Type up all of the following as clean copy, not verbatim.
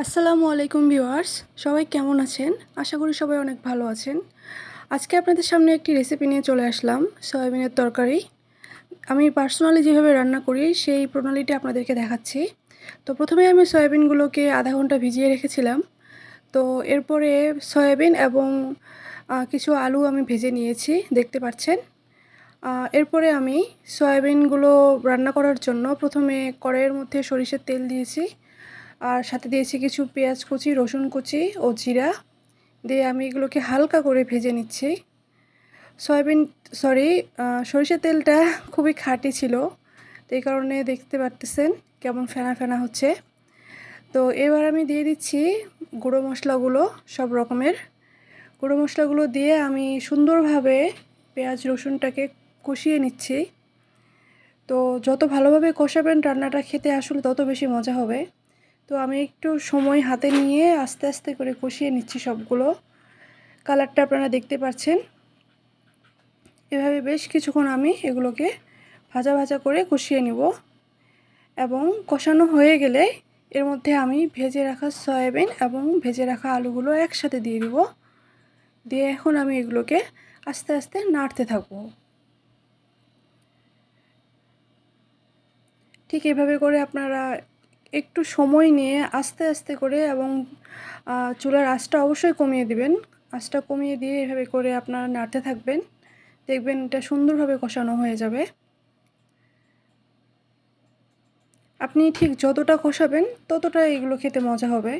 আসসালামু আলাইকুম ভিউয়ার্স, সবাই কেমন আছেন? আশা করি সবাই অনেক ভালো আছেন। আজকে আপনাদের সামনে একটি রেসিপি নিয়ে চলে আসলাম, সয়াবিনের তরকারি। আমি পার্সোনালি যেভাবে রান্না করি সেই প্রণালীটা আপনাদেরকে দেখাচ্ছি। তো প্রথমে আমি সয়াবিনগুলোকে আধা ঘন্টা ভিজিয়ে রেখেছিলাম। তো এরপরে সয়াবিন এবং কিছু আলু আমি ভেজে নিয়েছি, দেখতে পাচ্ছেন। এরপরে আমি সয়াবিনগুলো রান্না করার জন্য প্রথমে কড়াইয়ের মধ্যে সরিষার তেল দিয়েছি, আর সাথে দিয়েছি কিছু পেঁয়াজ কুচি, রসুন কুচি ও জিরা দিয়ে আমি এগুলোকে হালকা করে ভেজে নিচ্ছি। সয়াবিন সরি সরিষার তেলটা খুবই খাঁটি ছিল, তো এই কারণে দেখতে পারতেছেন কেমন ফেনা ফেনা হচ্ছে। তো এবার আমি দিয়ে দিচ্ছি গুঁড়ো মশলাগুলো, সব রকমের গুঁড়ো মশলাগুলো দিয়ে আমি সুন্দরভাবে পেঁয়াজ রসুনটাকে কষিয়ে নিচ্ছি। তো যত ভালোভাবে কষাবেন রান্নাটা খেতে আসলে তত বেশি মজা হবে। তো আমি একটু সময় হাতে নিয়ে আস্তে আস্তে করে কষিয়ে নিচ্ছি সবগুলো। কালারটা আপনারা দেখতে পাচ্ছেন। এভাবে বেশ কিছুক্ষণ আমি এগুলোকে ভাজা ভাজা করে কষিয়ে নিব এবং কষানো হয়ে গেলে এর মধ্যে আমি ভেজে রাখা সয়াবিন এবং ভেজে রাখা আলুগুলো একসাথে দিয়ে দিব। দিয়ে এখন আমি এগুলোকে আস্তে আস্তে নাড়তে থাকব। ঠিক এভাবে করে আপনারা একটু সময় নিয়ে আস্তে আস্তে করে এবং চুলার আঁচটা অবশ্যই কমিয়ে দিবেন। আঁচটা কমিয়ে দিয়ে এভাবে করে আপনারা নাড়তে থাকবেন, দেখবেন এটা সুন্দরভাবে কষানো হয়ে যাবে। আপনি ঠিক যতটা কষাবেন ততটা এগুলো খেতে মজা হবে।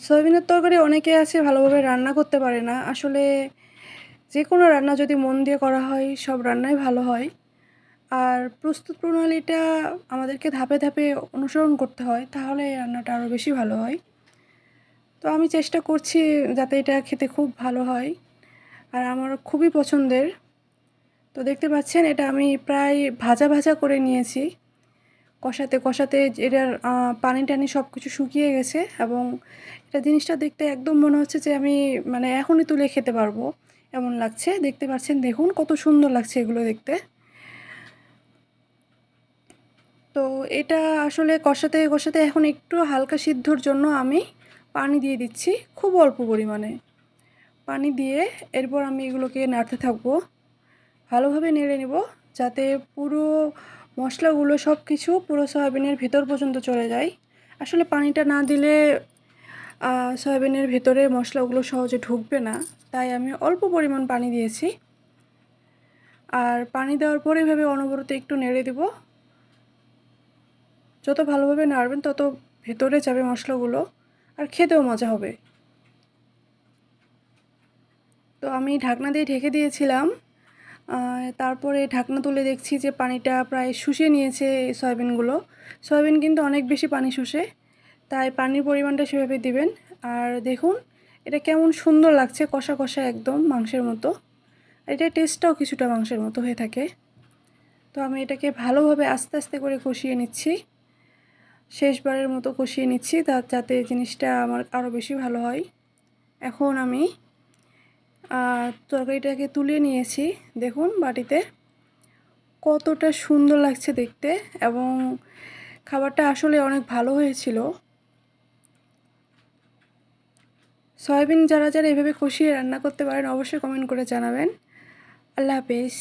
সয়াবিনের তরকারি অনেকে আছে ভালোভাবে রান্না করতে পারে না। আসলে যে কোনো রান্না যদি মন দিয়ে করা হয় সব রান্নাই ভালো হয়। আর প্রস্তুত প্রণালীটা আমাদেরকে ধাপে ধাপে অনুসরণ করতে হয়, তাহলে এই রান্নাটা আরও বেশি ভালো হয়। তো আমি চেষ্টা করছি যাতে এটা খেতে খুব ভালো হয়, আর আমার খুবই পছন্দের। তো দেখতে পাচ্ছেন এটা আমি প্রায় ভাজা ভাজা করে নিয়েছি। কষাতে কষাতে এটার পানি টানি সব কিছু শুকিয়ে গেছে এবং এটা জিনিসটা দেখতে একদম মনে হচ্ছে যে আমি মানে এখনই তুলে খেতে পারবো এমন লাগছে। দেখতে পাচ্ছেন, দেখুন কত সুন্দর লাগছে এগুলো দেখতে। তো এটা আসলে কষাতে কষাতে এখন একটু হালকা সিদ্ধর জন্য আমি পানি দিয়ে দিচ্ছি, খুব অল্প পরিমাণে পানি দিয়ে। এরপর আমি এগুলোকে নাড়তে থাকবো, ভালোভাবে নেড়ে নেব যাতে পুরো মশলাগুলো সব কিছু পুরো সয়াবিনের ভেতর পর্যন্ত চলে যায়। আসলে পানিটা না দিলে সয়াবিনের ভেতরে মশলাগুলো সহজে ঢুকবে না, তাই আমি অল্প পরিমাণ পানি দিয়েছি। আর পানি দেওয়ার পরে এভাবে অনবরত একটু নেড়ে দেব। যত ভালোভাবে নাড়বেন তত ভেতরে যাবে মশলাগুলো, আর খেতেও মজা হবে। তো আমি ঢাকনা দিয়ে ঢেকে দিয়েছিলাম। তারপরে ঢাকনা তুলে দেখছি যে পানিটা প্রায় শুষে নিয়েছে সয়াবিনগুলো। সয়াবিন কিন্তু অনেক বেশি পানি শুষে, তাই পানির পরিমাণটা সেভাবে দিবেন। আর দেখুন এটা কেমন সুন্দর লাগছে, কষা কষা একদম মাংসের মতো। এটার টেস্টটাও কিছুটা মাংসের মতো হয়ে থাকে। তো আমি এটাকে ভালোভাবে আস্তে আস্তে করে কষিয়ে নিচ্ছি, শেষবারের মতো কষিয়ে নিচ্ছি যাতে জিনিসটা আমার আরও বেশি ভালো হয়। এখন আমি তরকারিটাকে তুলে নিয়েছি, দেখুন বাটিতে কতটা সুন্দর লাগছে দেখতে, এবং খাবারটা আসলে অনেক ভালো হয়েছিল। সয়াবিন যারা যারা এভাবে কষিয়ে রান্না করতে পারেন অবশ্যই কমেন্ট করে জানাবেন। আল্লাহ হাফেজ।